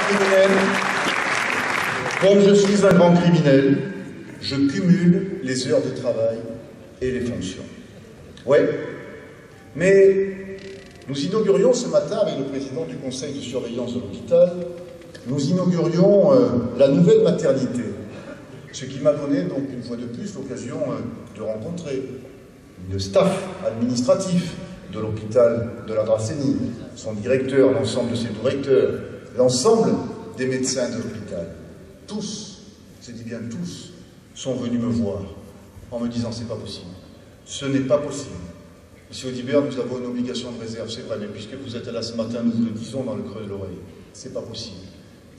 criminel, comme je suis un grand criminel, je cumule les heures de travail et les fonctions. Ouais, mais nous inaugurions ce matin avec le président du conseil de surveillance de l'hôpital, nous inaugurions la nouvelle maternité, ce qui m'a donné donc une fois de plus l'occasion de rencontrer le staff administratif de l'hôpital de la Dracénie, son directeur, l'ensemble de ses directeurs, l'ensemble des médecins de l'hôpital. Tous, je dis bien tous, sont venus me voir en me disant c'est pas possible. Ce n'est pas possible. Monsieur Audibert, nous avons une obligation de réserve, c'est vrai, mais puisque vous êtes là ce matin, nous vous le disons dans le creux de l'oreille. C'est pas possible.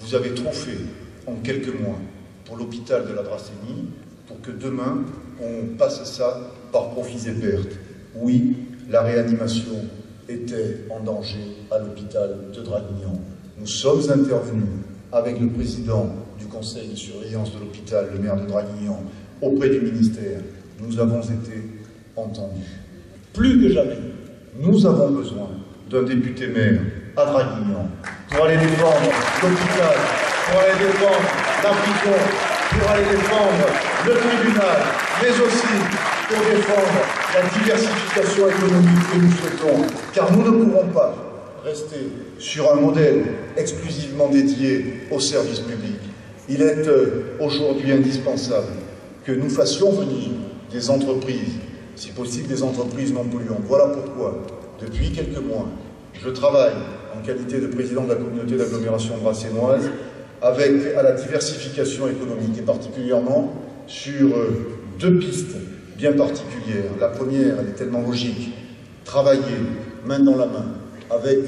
Vous avez trop fait en quelques mois pour l'hôpital de la Dracénie, pour que demain, on passe ça par profits et pertes. Oui, la réanimation était en danger à l'hôpital de Draguignan. Nous sommes intervenus avec le président du conseil de surveillance de l'hôpital, le maire de Draguignan, auprès du ministère. Nous avons été entendus. Plus que jamais, nous avons besoin d'un député maire à Draguignan pour aller défendre l'hôpital, pour aller défendre la prison, pour aller défendre le tribunal, mais aussi pour défendre la diversification économique que nous souhaitons, car nous ne pourrons pas rester sur un modèle exclusivement dédié au service public. Il est aujourd'hui indispensable que nous fassions venir des entreprises, si possible des entreprises non polluantes. Voilà pourquoi, depuis quelques mois, je travaille en qualité de président de la communauté d'agglomération dracénoise avec à la diversification économique et particulièrement sur deux pistes bien particulières. La première, elle est tellement logique, travailler main dans la main avec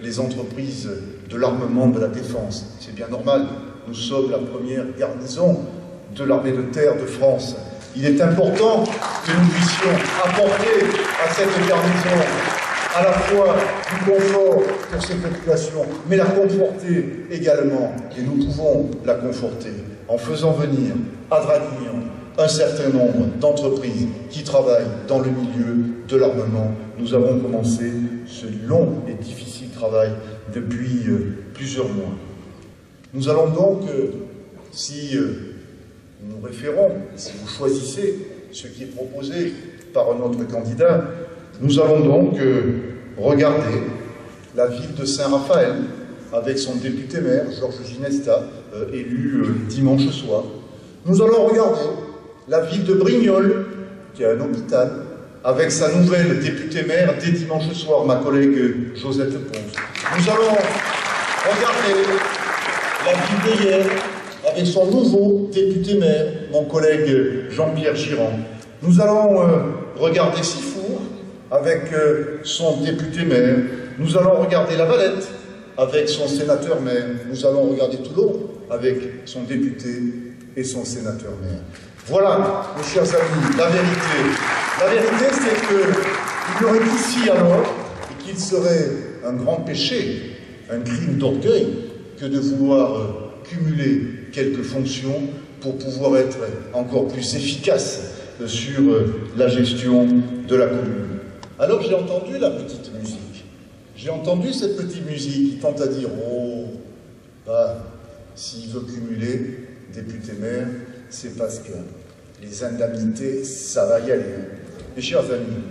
les entreprises de l'armement, de la défense. C'est bien normal, nous sommes la première garnison de l'armée de terre de France. Il est important que nous puissions apporter à cette garnison à la fois du confort pour ces populations, mais la conforter également, et nous pouvons la conforter, en faisant venir à Draguignan un certain nombre d'entreprises qui travaillent dans le milieu de l'armement. Nous avons commencé ce long et difficile travail depuis plusieurs mois. Nous allons donc, si nous référons, si vous choisissez ce qui est proposé par un autre candidat, nous allons donc regarder la ville de Saint-Raphaël avec son député maire, Georges Ginesta, élu dimanche soir. Nous allons regarder la ville de Brignoles, qui a un hôpital, avec sa nouvelle députée maire dès dimanche soir, ma collègue Josette Ponce. Nous allons regarder la ville d'Hyères, avec son nouveau député maire, mon collègue Jean-Pierre Girand. Nous allons regarder Sifour avec son député maire. Nous allons regarder La Valette avec son sénateur maire. Nous allons regarder Toulon avec son député et son sénateur maire. Voilà, mes chers amis, la vérité. La vérité, c'est qu'il y aurait ici alors, et qu'il serait un grand péché, un crime d'orgueil, que de vouloir cumuler quelques fonctions pour pouvoir être encore plus efficace sur la gestion de la commune. Alors j'ai entendu la petite musique. J'ai entendu cette petite musique qui tente à dire « Oh, bah, s'il veut cumuler député-maire, c'est parce que les indemnités, ça va y aller. » Mes chers amis,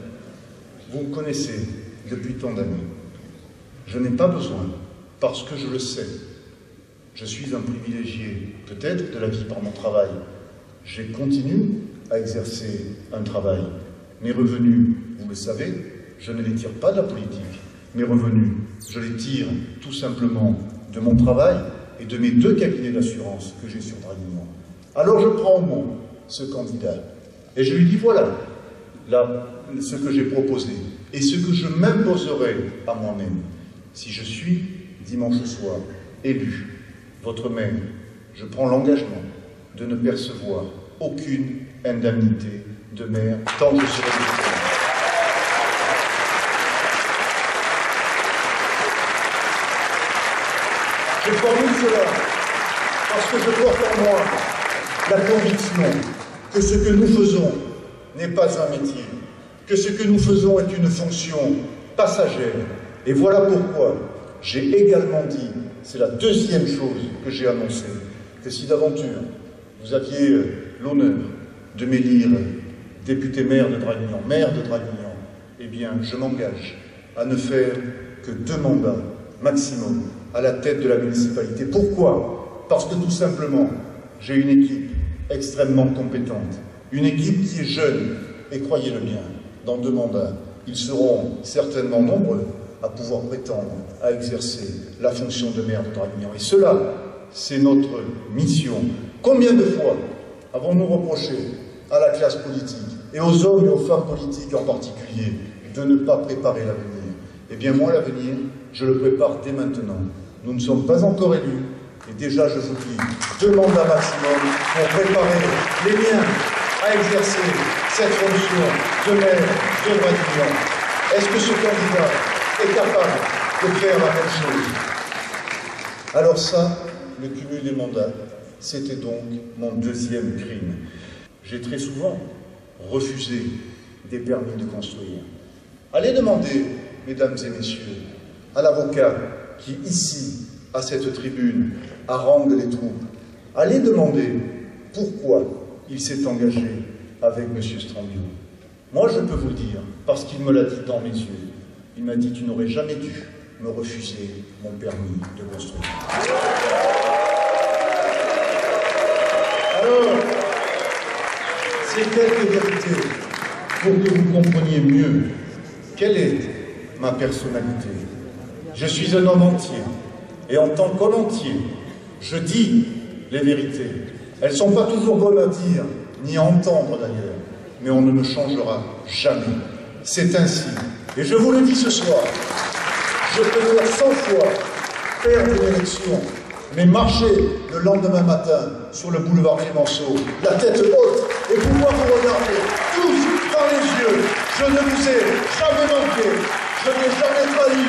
vous me connaissez depuis tant d'années. Je n'ai pas besoin, parce que je le sais, je suis un privilégié, peut-être, de la vie par mon travail. Je continue à exercer un travail. Mes revenus, vous le savez, je ne les tire pas de la politique. Mes revenus, je les tire tout simplement de mon travail et de mes 2 cabinets d'assurance que j'ai sur Draguignan. Alors je prends au mot ce candidat et je lui dis voilà ce que j'ai proposé et ce que je m'imposerai à moi-même. Si je suis, dimanche soir, élu, votre maire, je prends l'engagement de ne percevoir aucune indemnité de maire tant que je serai député. Je formule cela parce que je porte en moi la conviction que ce que nous faisons n'est pas un métier, que ce que nous faisons est une fonction passagère. Et voilà pourquoi j'ai également dit c'est la deuxième chose que j'ai annoncée, que si d'aventure vous aviez l'honneur de m'élire député-maire de Draguignan, maire de Draguignan, eh bien, je m'engage à ne faire que 2 mandats maximum à la tête de la municipalité. Pourquoi? Parce que tout simplement, j'ai une équipe extrêmement compétente, une équipe qui est jeune, et croyez-le bien, dans 2 mandats, ils seront certainement nombreux à pouvoir prétendre à exercer la fonction de maire de Draguignan. Et cela, c'est notre mission. Combien de fois avons-nous reproché à la classe politique, et aux hommes et aux femmes politiques en particulier, de ne pas préparer l'avenir? Eh bien moi, l'avenir, je le prépare dès maintenant. Nous ne sommes pas encore élus, et déjà je vous dis, 2 mandats maximum pour préparer les miens à exercer cette fonction de maire de Draguignan. Est-ce que ce candidat est capable de faire la même chose? Alors ça, le cumul des mandats, c'était donc mon 2e crime. J'ai très souvent refusé des permis de construire. Allez demander, mesdames et messieurs, à l'avocat qui, ici, à cette tribune, harangue les troupes, allez demander pourquoi il s'est engagé avec M. Stranguiot. Moi, je peux vous le dire, parce qu'il me l'a dit dans mes yeux. Il m'a dit « Tu n'aurais jamais dû me refuser mon permis de construire. » Alors, ces quelques vérités pour que vous compreniez mieux quelle est ma personnalité. Je suis un homme entier, et en tant qu'homme entier, je dis les vérités. Elles ne sont pas toujours bonnes à dire, ni à entendre d'ailleurs, mais on ne me changera jamais. C'est ainsi. Et je vous le dis ce soir, je peux faire 100 fois perdre une élection, mais marcher le lendemain matin sur le boulevard Clémenceau, la tête haute, et pouvoir vous regarder tous dans les yeux. Je ne vous ai jamais manqué, je n'ai jamais trahi,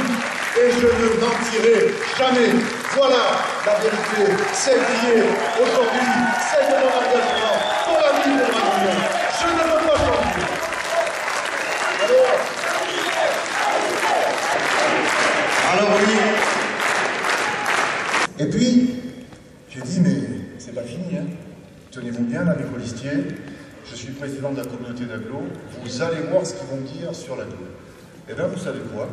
et je ne mentirai jamais. Voilà la vérité, celle qui est aujourd'hui, celle de mon engagement pour la ville de Draguignan. Je ne veux pas changer. Alors oui. Et puis, j'ai dit, mais c'est pas fini, hein. Tenez-vous bien là, les colistiers. Je suis président de la communauté d'agglo. Vous allez voir ce qu'ils vont dire sur l'agglo. Eh bien, vous savez quoi?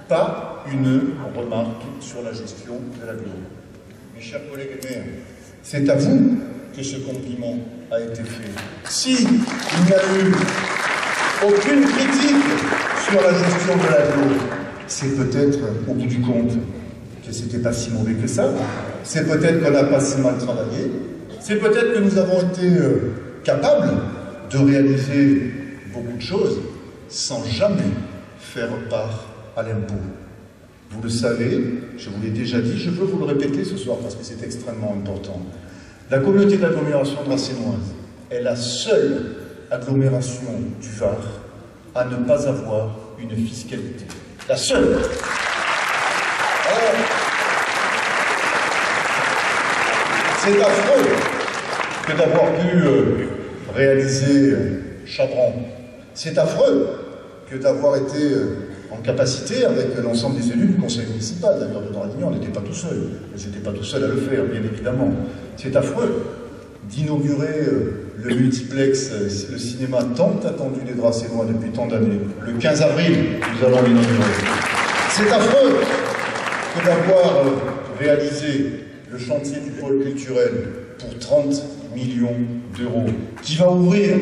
Pas une remarque sur la gestion de l'agglo. Mes chers collègues et maires, c'est à vous que ce compliment a été fait. Si il n'y a eu aucune critique sur la gestion de l'agglo, c'est peut-être, au bout du compte, que c'était pas si mauvais que ça. C'est peut-être qu'on n'a pas si mal travaillé. C'est peut-être que nous avons été capables de réaliser beaucoup de choses sans jamais faire part à l'impôt. Vous le savez, je vous l'ai déjà dit, je veux vous le répéter ce soir parce que c'est extrêmement important. La communauté d'agglomération dracénoise est la seule agglomération du Var à ne pas avoir une fiscalité. La seule. C'est affreux que d'avoir pu réaliser Chabran. C'est affreux que d'avoir été en capacité, avec l'ensemble des élus du conseil municipal, d'ailleurs de Draguignan, on n'était pas tout seul. Je n'étais pas tout seul à le faire, bien évidemment. C'est affreux d'inaugurer le multiplex, le cinéma tant attendu des Dracénois depuis tant d'années. Le 15 avril, nous allons l'inaugurer. C'est affreux que d'avoir réalisé le chantier du pôle culturel pour 30 millions d'euros, qui va ouvrir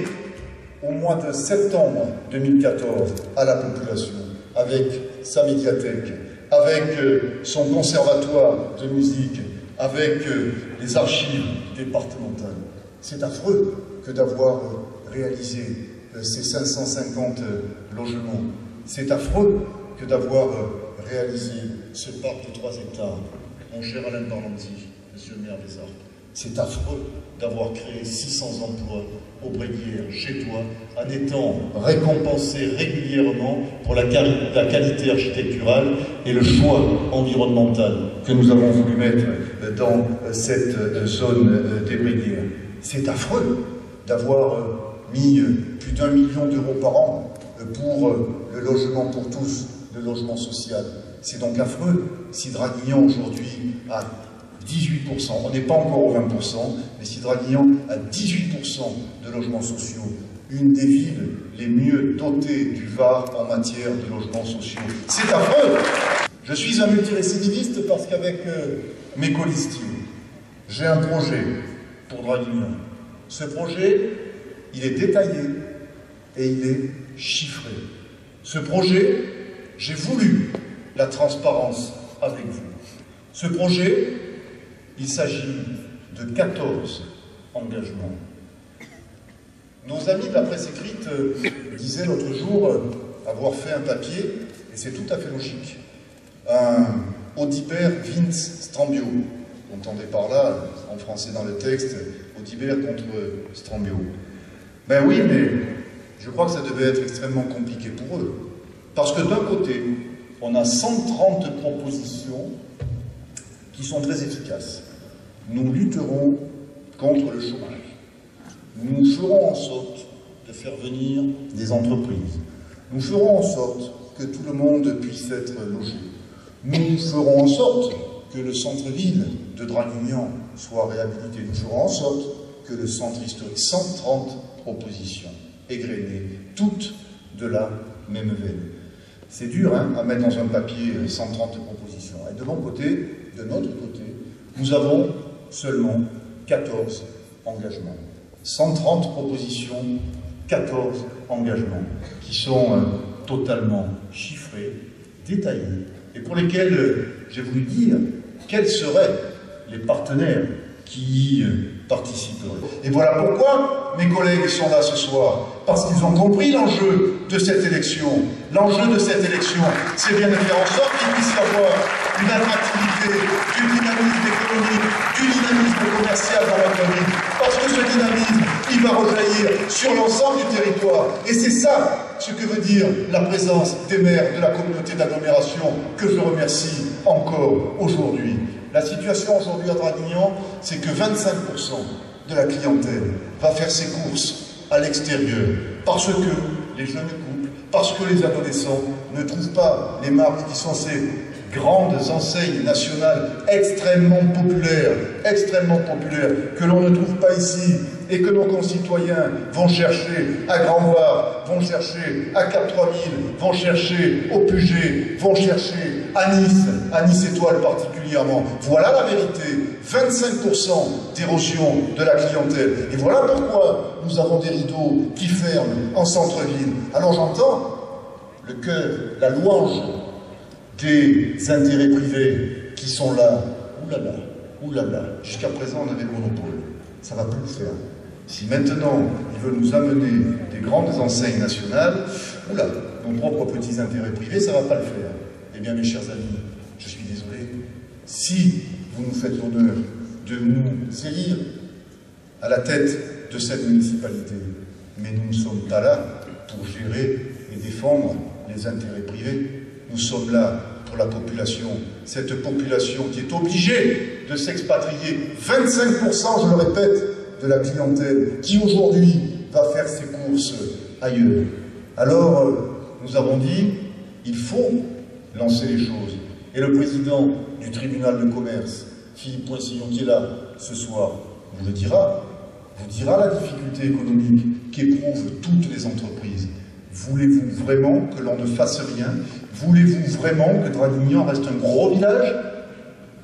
au mois de septembre 2014 à la population, avec sa médiathèque, avec son conservatoire de musique, avec les archives départementales. C'est affreux que d'avoir réalisé ces 550 logements. C'est affreux que d'avoir réalisé ce parc de 3 hectares. Mon cher Alain Parlanti, monsieur le maire des Arcs, c'est affreux d'avoir créé 600 emplois au Bréguières, chez toi, en étant récompensé régulièrement pour la qualité architecturale et le choix environnemental que nous avons voulu mettre dans cette zone des Bréguières. C'est affreux d'avoir mis plus d'1 million d'euros par an pour le logement pour tous, le logement social. C'est donc affreux si Draguignan aujourd'hui a 18%, on n'est pas encore aux 20%, mais si Draguignan a 18% de logements sociaux, une des villes les mieux dotées du Var en matière de logements sociaux. C'est affreux! Je suis un multirécidiviste parce qu'avec mes colistiers, j'ai un projet pour Draguignan. Ce projet, il est détaillé et il est chiffré. Ce projet, j'ai voulu la transparence avec vous. Ce projet, il s'agit de 14 engagements. Nos amis de la presse écrite disaient l'autre jour avoir fait un papier, et c'est tout à fait logique, un Audibert Vince Strambio. Vous entendez par là, en français dans le texte, Audibert contre Strambio. Ben oui, mais je crois que ça devait être extrêmement compliqué pour eux. Parce que d'un côté, on a 130 propositions qui sont très efficaces. Nous lutterons contre le chômage. Nous ferons en sorte de faire venir des entreprises. Nous ferons en sorte que tout le monde puisse être logé. Nous ferons en sorte que le centre-ville de Draguignan soit réhabilité. Nous ferons en sorte que le centre historique, 130 propositions égrenées, toutes de la même veine. C'est dur hein, à mettre dans un papier 130 propositions. Et de notre côté, nous avons seulement 14 engagements. 130 propositions, 14 engagements, qui sont totalement chiffrés, détaillés, et pour lesquels j'ai voulu dire quels seraient les partenaires qui y participeraient. Et voilà pourquoi mes collègues sont là ce soir, parce qu'ils ont compris l'enjeu de cette élection. L'enjeu de cette élection, c'est bien de faire en sorte qu'il puisse y avoir une attractivité, du dynamisme économique, du dynamisme commercial dans notre ville. Parce que ce dynamisme, il va rejaillir sur l'ensemble du territoire. Et c'est ça ce que veut dire la présence des maires de la communauté d'agglomération, que je remercie encore aujourd'hui. La situation aujourd'hui à Draguignan, c'est que 25% de la clientèle va faire ses courses à l'extérieur, parce que les jeunes couples, parce que les adolescents ne trouvent pas les marques qui sont ces grandes enseignes nationales extrêmement populaires, que l'on ne trouve pas ici, et que nos concitoyens vont chercher à Grand-Var, vont chercher à Cap 3000, vont chercher au Puget, vont chercher à Nice Étoile particulièrement. Voilà la vérité, 25% d'érosion de la clientèle. Et voilà pourquoi nous avons des rideaux qui ferment en centre-ville. Alors j'entends le cœur, la louange des intérêts privés qui sont là. Oulala, jusqu'à présent on avait le monopole. Ça ne va plus le faire. Si maintenant ils veulent nous amener des grandes enseignes nationales, nos propres petits intérêts privés, ça ne va pas le faire. Eh bien mes chers amis, je suis désolé, si vous nous faites l'honneur de nous élire à la tête de cette municipalité, mais nous ne sommes pas là pour gérer et défendre les intérêts privés. Nous sommes là pour la population, cette population qui est obligée de s'expatrier. 25%, je le répète, de la clientèle qui aujourd'hui va faire ses courses ailleurs. Alors, nous avons dit, il faut lancer les choses. Et le président du tribunal de commerce, Philippe Poinçillon, qui est là ce soir, vous le dira, vous dira la difficulté économique qu'éprouvent toutes les entreprises. Voulez-vous vraiment que l'on ne fasse rien? Voulez-vous vraiment que Draguignan reste un gros village?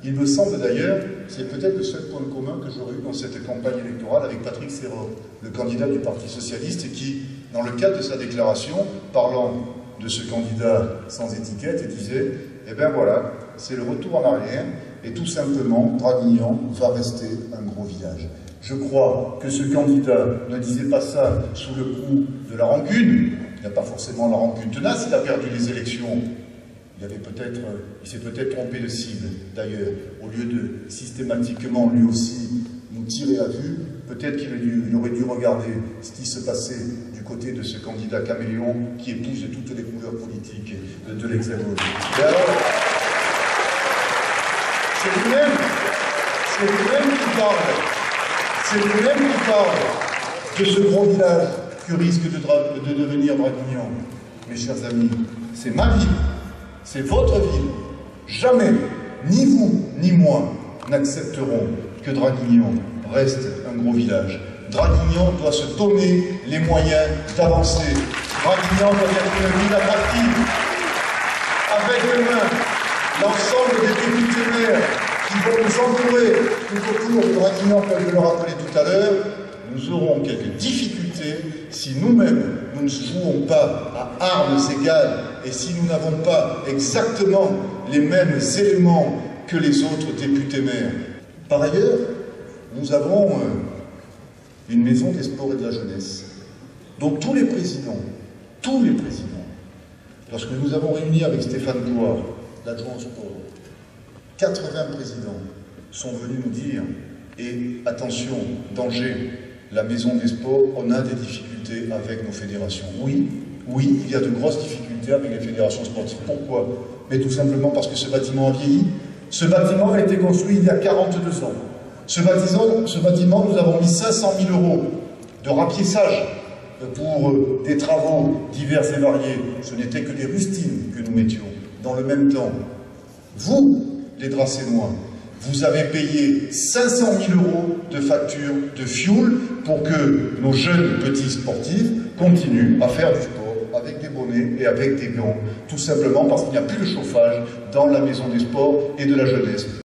Il me semble d'ailleurs, c'est peut-être le seul point commun que j'aurais eu dans cette campagne électorale avec Patrick Serror, le candidat du Parti Socialiste, et qui, dans le cadre de sa déclaration, parlant de ce candidat sans étiquette, disait « Eh bien voilà, c'est le retour en arrière, et tout simplement, Draguignan va rester un gros village. » Je crois que ce candidat ne disait pas ça sous le coup de la rancune. Il n'a pas forcément la rancune tenace, il a perdu les élections. Il s'est peut-être trompé de cible, d'ailleurs. Au lieu de systématiquement, lui aussi, nous tirer à vue, peut-être qu'il aurait dû regarder ce qui se passait du côté de ce candidat caméléon qui épouse toutes les couleurs politiques de l'Hexagone. Et alors, c'est lui-même qui parle de ce gros village que risque de devenir Draguignan. Mes chers amis, c'est ma ville. C'est votre ville, Jamais, ni vous, ni moi, n'accepterons que Draguignan reste un gros village. Draguignan doit se donner les moyens d'avancer. Draguignan doit être une ville attractive. Avec demain, l'ensemble des députés maires qui vont nous entourer tout autour de Draguignan, comme je le rappelais tout à l'heure, nous aurons quelques difficultés si nous-mêmes, nous ne jouons pas à armes égales et si nous n'avons pas exactement les mêmes éléments que les autres députés maires. Par ailleurs, nous avons une maison des sports et de la jeunesse. Donc tous les présidents, lorsque nous avons réuni avec Stéphane Pouard, l'adjoint au sport, 80 présidents sont venus nous dire, et attention, danger, la maison des sports, on a des difficultés avec nos fédérations. Oui, il y a de grosses difficultés avec les fédérations sportives. Pourquoi? Mais tout simplement parce que ce bâtiment a vieilli. Ce bâtiment a été construit il y a 42 ans. Ce bâtiment, nous avons mis 500 000 € de rapiessage pour des travaux divers et variés. Ce n'était que des rustines que nous mettions. Dans le même temps, vous, les Dracénois, vous avez payé 500 000 € de facture de fioul pour que nos jeunes petits sportifs continuent à faire du sport avec des bonnets et avec des gants, tout simplement parce qu'il n'y a plus de chauffage dans la maison des sports et de la jeunesse.